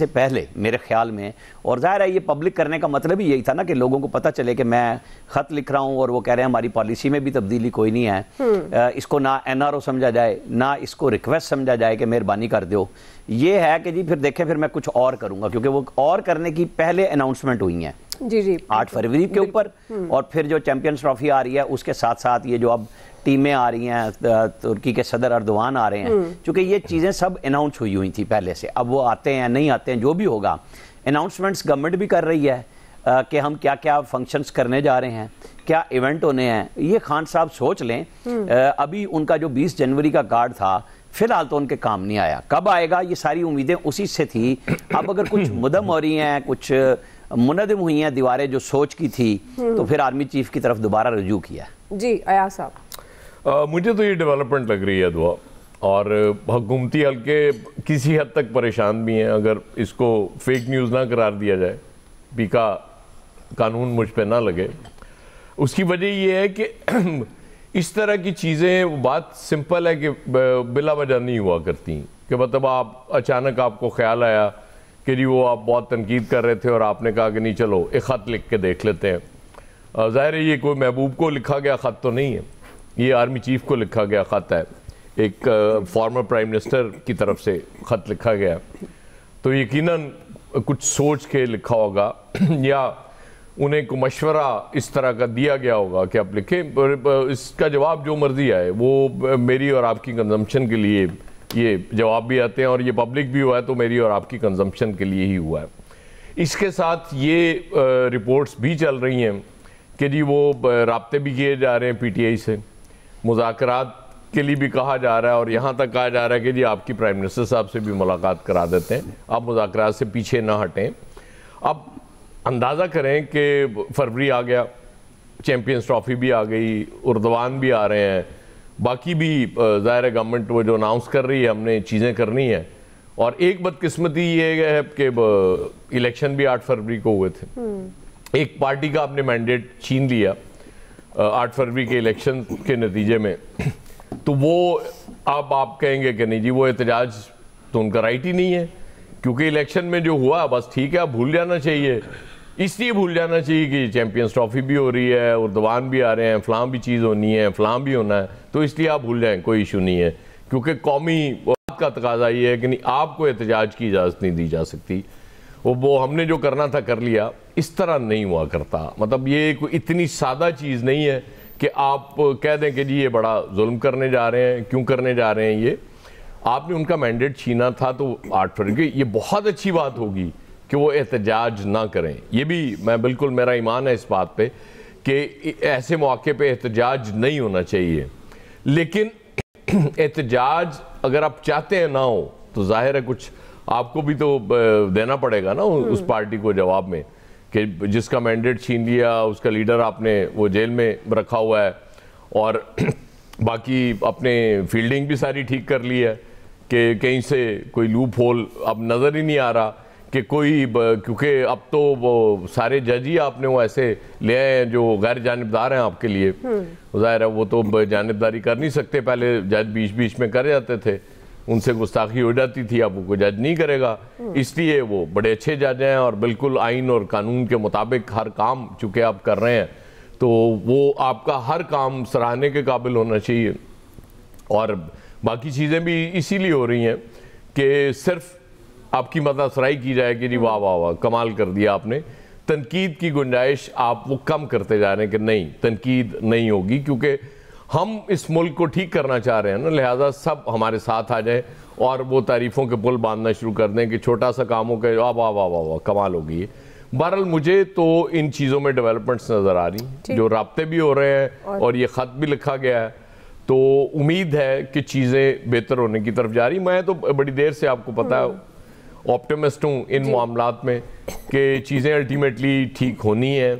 سے پہلے میرے خیال میں، اور ظاہر ہے یہ پبلک کرنے کا مطلب ہی یہی تھا نا کہ لوگوں کو پتہ چلے کہ میں خط لکھ رہا ہوں اور وہ کہہ رہے ہیں ہماری پالیسی میں بھی تبدیلی کوئی نہیں ہے، اس کو نہ NRO سمجھا جائے نہ اس کو ریکویسٹ سمجھا جائے کہ مہربانی کر دیو، یہ ہے کہ جی پھر دیکھیں پھر میں کچھ اور کروں گا، کیونکہ وہ اور کرنے کی پہلے اناؤنسمنٹ ہوئی ہیں 8 فروری کے اوپر، اور پھر جو چیمپئنز ٹرافی آ رہی ہے اس کے ساتھ ساتھ یہ جو اب ٹیمیں آ رہی ہیں، ترکی کے صدر اردوان آ رہے ہیں، چونکہ یہ چیزیں سب اناؤنس ہوئی تھی پہلے سے، اب وہ آتے ہیں نہیں آتے ہیں جو بھی ہوگا، اناؤنسمنٹس گورنمنٹ بھی کر رہی ہے کہ ہم کیا کیا فنکشنز کرنے جا رہے ہیں، کیا ایونٹ ہونے ہیں، یہ خان صاحب سوچ لیں۔ ابھی ان کا جو 20 جنوری کا کارڈ تھا فی الحال تو ان کے کام نہیں آیا، کب آئے گا یہ ساری امیدیں اسی سے تھی، اب اگر کچھ مدم ہو رہی ہیں، کچھ منہدم ہوئی ہیں دیواریں جو سوچ کی تھی، تو پھر آرمی چیف کی طرف دوبارہ رجوع کیا۔ جی ایاز صاحب، مجھے تو یہ ڈیولپمنٹ لگ رہی ہے دعا، اور حکومتی حلقے کسی حد تک پریشان بھی ہیں اگر اس کو فیک نیوز نہ قرار دیا جائے، پیکا قانون مجھ پہ نہ لگے۔ اس کی وجہ یہ ہے کہ اس طرح کی چیزیں، بات سمپل ہے کہ بلا وجہ نہیں ہوا کرتی، کہ مطلب آپ اچانک آپ کو خیال آیا کہ جی وہ آپ بہت تنقید کر رہے تھے اور آپ نے کہا کہ نہیں چلو ایک خط لکھ کے دیکھ لیتے ہیں۔ ظاہر ہے یہ کوئی محبوب کو لکھا گیا خط تو نہیں ہے، یہ آرمی چیف کو لکھا گیا خط ہے، ایک فارمر پرائم منسٹر کی طرف سے خط لکھا گیا، تو یقیناً کچھ سوچ کے لکھا ہوگا یا انہیں کو مشورہ اس طرح کا دیا گیا ہوگا کہ آپ لکھیں، اس کا جواب جو مرضی آئے، وہ میری اور آپ کی کنزمپشن کے لیے یہ جواب بھی آتے ہیں، اور یہ پبلک بھی ہوا ہے تو میری اور آپ کی کنزمپشن کے لیے ہی ہوا ہے۔ اس کے ساتھ یہ رپورٹس بھی چل رہی ہیں کہ جی وہ رابطے بھی کیے جا رہے ہیں PTI سے، مذاکرات کے لیے بھی کہا جا رہا ہے، اور یہاں تک کہا جا رہا ہے کہ جی آپ کی پرائم منسٹر صاحب سے بھی ملاقات کرا دیتے ہیں، آپ مذاکرات سے پیچھے نہ ہٹیں۔ اب اندازہ کریں کہ فروری آ گیا، چیمپئنز ٹرافی بھی آ گئی، اردوان بھی آ رہے ہیں، باقی بھی ظاہر گورنمنٹ وہ جو اناؤنس کر رہی ہے ہم نے چیزیں کرنی ہیں، اور ایک بدقسمتی یہ ہے کہ الیکشن بھی 8 فروری کو ہوئے تھے، ایک پارٹی کا آپ نے مینڈیٹ چھین لیا 8 فروری کے الیکشن کے نتیجے میں، تو وہ اب آپ کہیں گے کہ نہیں جی وہ احتجاج تو ان کا رائٹ ہی نہیں ہے، کیونکہ الیکشن میں جو ہوا بس ٹھیک ہے، اب بھول جانا چاہیے، اس لیے بھول جانا چاہیے کہ چیمپئنز ٹرافی بھی ہو رہی ہے، اردوان بھی آ رہے ہیں، فلاں بھی چیز ہونی ہے، فلاں بھی ہونا ہے، تو اس لیے آپ بھول جائیں، کوئی ایشو نہیں ہے، کیونکہ قومی بات کا تقاضا یہ ہے کہ نہیں آپ کو احتجاج کی اجازت نہیں دی جا سکتی، وہ ہم نے جو کرنا تھا کر لیا، اس طرح نہیں ہوا کرتا۔ مطلب یہ کوئی اتنی سادہ چیز نہیں ہے کہ آپ کہہ دیں کہ جی یہ بڑا ظلم کرنے جا رہے ہیں، کیوں کرنے جا رہے ہیں، یہ آپ نے ان کا مینڈیٹ چھینا تھا تو 8 فروری یہ بہت اچھی بات ہوگی کہ وہ احتجاج نہ کریں، یہ بھی میں بالکل میرا ایمان ہے اس بات پہ کہ ایسے مواقع پہ احتجاج نہیں ہونا چاہیے، لیکن احتجاج اگر آپ چاہتے ہیں نہ ہو تو ظاہر ہے کچھ آپ کو بھی تو دینا پڑے گا نا اس پارٹی کو جواب میں، کہ جس کا مینڈیٹ چھین لیا اس کا لیڈر آپ نے وہ جیل میں رکھا ہوا ہے، اور باقی اپنے فیلڈنگ بھی ساری ٹھیک کر لی ہے کہ کہیں سے کوئی لوپ ہول اب نظر ہی نہیں آ رہا کہ کوئی، کیونکہ اب تو وہ سارے جج ہی آپ نے وہ ایسے لے آئے ہیں جو غیر جانبدار ہیں آپ کے لیے، ظاہر ہے وہ تو جانبداری کر نہیں سکتے، پہلے جج بیچ بیچ میں کر جاتے تھے، ان سے گستاخی ہو جاتی تھی، اب وہ کوئی جج نہیں کرے گا، اس لیے وہ بڑے اچھے جج ہیں اور بالکل آئین اور قانون کے مطابق ہر کام چونکہ آپ کر رہے ہیں تو وہ آپ کا ہر کام سراہنے کے قابل ہونا چاہیے، اور باقی چیزیں بھی اسی لیے ہو رہی ہیں کہ صرف آپ کی مدح سرائی کی جائے کہ جی واہ واہ واہ کمال کر دیا آپ نے، تنقید کی گنجائش آپ وہ کم کرتے جا رہے ہیں کہ نہیں تنقید نہیں ہوگی، کیونکہ ہم اس ملک کو ٹھیک کرنا چاہ رہے ہیں نا، لہٰذا سب ہمارے ساتھ آ جائیں اور وہ تعریفوں کے پل باندھنا شروع کر دیں کہ چھوٹا سا کام ہو کہ واہ واہ واہ واہ کمال ہو گئی ہے۔ بہرحال مجھے تو ان چیزوں میں ڈیولپمنٹس نظر آ رہی ہیں، جو رابطے بھی ہو رہے ہیں اور یہ خط بھی لکھا گیا ہے، تو امید ہے کہ چیزیں بہتر ہونے کی طرف جا رہی۔ میں تو بڑی دیر سے آپ کو پتا ہے آپٹیمسٹ ہوں ان معاملات میں کہ چیزیں الٹیمیٹلی ٹھیک ہونی ہیں،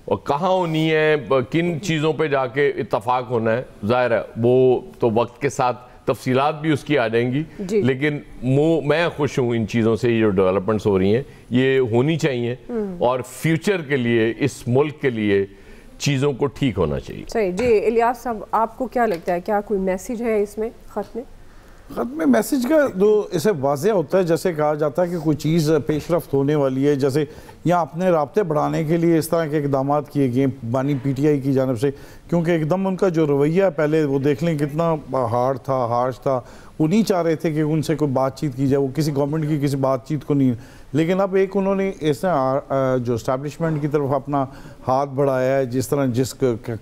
اور کہاں ہونی ہے، کن چیزوں پہ جا کے اتفاق ہونا ہے، ظاہر ہے وہ تو وقت کے ساتھ تفصیلات بھی اس کی آ جائیں گی، لیکن میں خوش ہوں ان چیزوں سے، یہ جو ڈیولپمنٹس ہو رہی ہیں یہ ہونی چاہیے، اور فیوچر کے لیے اس ملک کے لیے چیزوں کو ٹھیک ہونا چاہیے۔ صحیح۔ جی الیاس صاحب، آپ کو کیا لگتا ہے، کیا کوئی میسیج ہے اس میں خط میں؟ خط میں میسیج کا جو اسے واضح ہوتا ہے، جیسے کہا جاتا ہے کہ کوئی چیز پیش رفت ہونے والی ہے، جیسے یہاں اپنے رابطے بڑھانے کے لیے اس طرح کے اقدامات کیے گئے بانی پی ٹی آئی کی جانب سے، کیونکہ ایک دم ان کا جو رویہ پہلے وہ دیکھ لیں کتنا ہارڈ تھا، ہارش تھا، وہ نہیں چاہ رہے تھے کہ ان سے کوئی بات چیت کی جائے، وہ کسی گورنمنٹ کی کسی بات چیت کو نہیں، لیکن اب ایک انہوں نے اس طرح جو اسٹیبلشمنٹ کی طرف اپنا ہاتھ بڑھایا ہے، جس طرح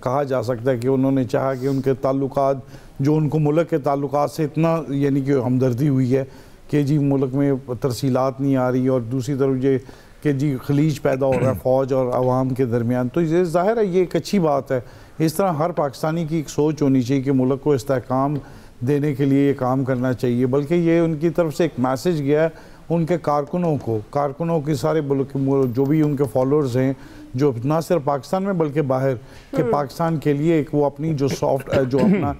کہا جا سکتا ہے کہ انہوں نے چاہا کہ ان کے تعلقات جو ان کو ملک کے تعلقات سے اتنا یعنی کہ ہمدردی ہوئی ہے کہ جی ملک میں ترسیلات نہیں آ رہی، اور دوسری طرف یہ کہ جی خلیج پیدا ہو رہا ہے فوج اور عوام کے درمیان، تو یہ ظاہر ہے یہ ایک اچھی بات ہے۔ اس طرح ہر پاکستانی کی ایک سوچ ہونی چاہیے کہ ملک کو استحکام دینے کے لیے یہ کام کرنا چاہیے، بلکہ یہ ان کی طرف سے ایک میسیج گیا ہے ان کے کارکنوں کی سارے جو بھی ان کے فالوورز ہیں، جو نہ صرف پاکستان میں بلکہ باہر، کہ پاکستان کے لیے ایک وہ اپنی جو سافٹ جو اپنا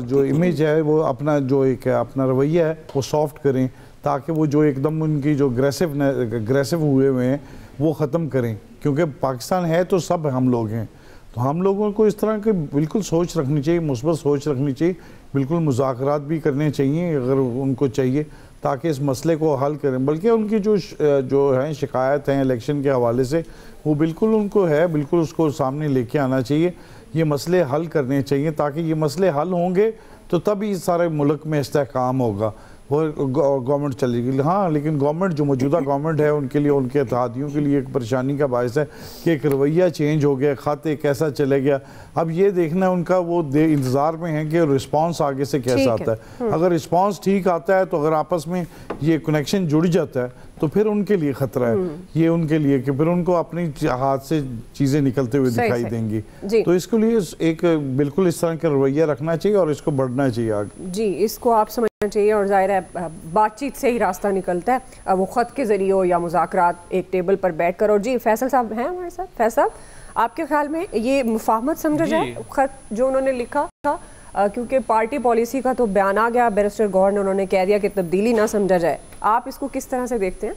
جو امیج ہے، وہ اپنا جو ایک اپنا رویہ ہے وہ سافٹ کریں، تاکہ وہ جو ایک دم ان کی جو اگریسو ہوئے ہیں وہ ختم کریں، کیونکہ پاکستان ہے تو سب ہم لوگ ہیں، تو ہم لوگوں کو اس طرح کی بالکل سوچ رکھنی چاہیے، مثبت سوچ رکھنی چاہیے، بالکل مذاکرات بھی کرنے چاہیے اگر ان کو چاہیے، تاکہ اس مسئلے کو حل کریں، بلکہ ان کی جو ہیں شکایت ہیں الیکشن کے حوالے سے، وہ بالکل ان کو ہے، بالکل اس کو سامنے لے کے آنا چاہیے، یہ مسئلے حل کرنے چاہیے، تاکہ یہ مسئلے حل ہوں گے تو تب ہی سارے ملک میں استحکام ہوگا، وہ گورنمنٹ چلے گی۔ ہاں لیکن گورنمنٹ جو موجودہ گورنمنٹ ہے ان کے لیے، ان کے اتحادیوں کے لیے ایک پریشانی کا باعث ہے کہ ایک رویہ چینج ہو گیا، خط ایک ایسا چلے گیا، اب یہ دیکھنا ہے ان کا، وہ انتظار میں ہیں کہ رسپانس آگے سے کیسا آتا ہے، اگر رسپانس ٹھیک آتا ہے تو اگر آپس میں یہ کنیکشن جڑ جاتا ہے تو پھر ان کے لیے خطرہ ہے، یہ ان کے لیے کہ پھر ان کو اپنی ہاتھ سے چیزیں نکلتے ہوئے دکھائی دیں گی، تو اس کے لیے ایک بالکل اس طرح کا رویہ رکھنا چاہیے اور اس کو بڑھنا چاہیے آگے۔ جی اس کو آپ سمجھنا چاہیے، اور ظاہر ہے بات چیت سے ہی راستہ نکلتا ہے، وہ خط کے ذریعے ہو یا مذاکرات ایک ٹیبل پر بیٹھ کر۔ اور جی فیصل صاحب ہیں ہمارے ساتھ، فیصل صاحب آپ کے خیال میں یہ مفاہمت سمجھا جائے خط جو انہوں نے لکھا تھا، کیونکہ پارٹی پالیسی کا تو بیان آ گیا، بیرسٹر گوہر نے انہوں نے کہہ دیا کہ تبدیلی نہ سمجھا جائے، آپ اس کو کس طرح سے دیکھتے ہیں؟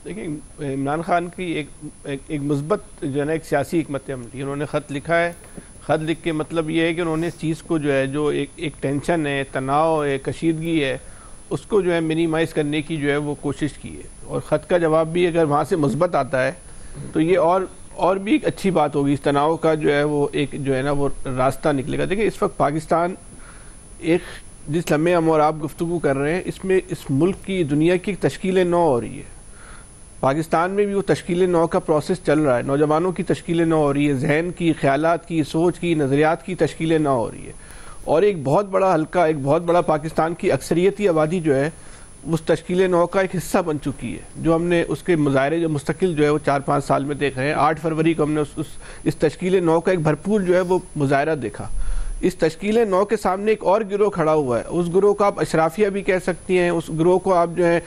دیکھیں عمران خان کی ایک مثبت جو ہے نا ایک سیاسی حکمت عملی، انہوں نے خط لکھا ہے، خط لکھ کے مطلب یہ ہے کہ انہوں نے اس چیز کو جو ہے جو ایک ٹینشن ہے، تناؤ ہے، کشیدگی ہے، اس کو جو ہے منیمائز کرنے کی جو ہے وہ کوشش کی ہے، اور خط کا جواب بھی اگر وہاں سے مثبت آتا ہے تو یہ اور بھی ایک اچھی بات ہوگی، اس تناؤ کا جو ہے وہ ایک جو ہے نا وہ راستہ نکلے گا۔ دیکھیں اس وقت پاکستان ایک جس لمحے ہم اور آپ گفتگو کر رہے ہیں، اس میں اس ملک کی دنیا کی تشکیل نو ہو رہی ہے، پاکستان میں بھی وہ تشکیل نو کا پروسیس چل رہا ہے، نوجوانوں کی تشکیل نو ہو رہی ہے، ذہن کی، خیالات کی، سوچ کی، نظریات کی تشکیل نو ہو رہی ہے، اور ایک بہت بڑا حلقہ، ایک بہت بڑا پاکستان کی اکثریتی آبادی جو ہے اس تشکیل نو کا ایک حصہ بن چکی ہے، جو ہم نے اس کے مظاہرے جو مستقل جو ہے وہ 4-5 سال میں دیکھ رہے ہیں۔ 8 فروری کو ہم نے اس تشکیل نو کا ایک بھرپور جو ہے وہ مظاہرہ دیکھا۔ اس تشکیل نو کے سامنے ایک اور گروہ کھڑا ہوا ہے، اس گروہ کو آپ اشرافیہ بھی کہہ سکتی ہیں، اس گروہ کو آپ جو ہے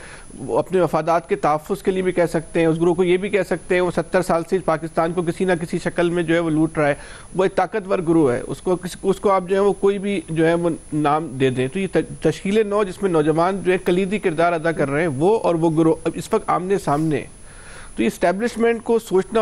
اپنے مفادات کے تحفظ کے لیے بھی کہہ سکتے ہیں، اس گروہ کو یہ بھی کہہ سکتے ہیں وہ 70 سال سے پاکستان کو کسی نہ کسی شکل میں جو ہے وہ لوٹ رہا ہے، وہ ایک طاقتور گروہ ہے، اس کو آپ جو ہے وہ کوئی بھی جو ہے وہ نام دے دیں، تو یہ تشکیل نو جس میں نوجوان جو ہے کلیدی کردار ادا کر رہے ہیں، وہ اور وہ گروہ اس وقت آمنے سامنے، تو یہ اسٹیبلشمنٹ کو سوچنا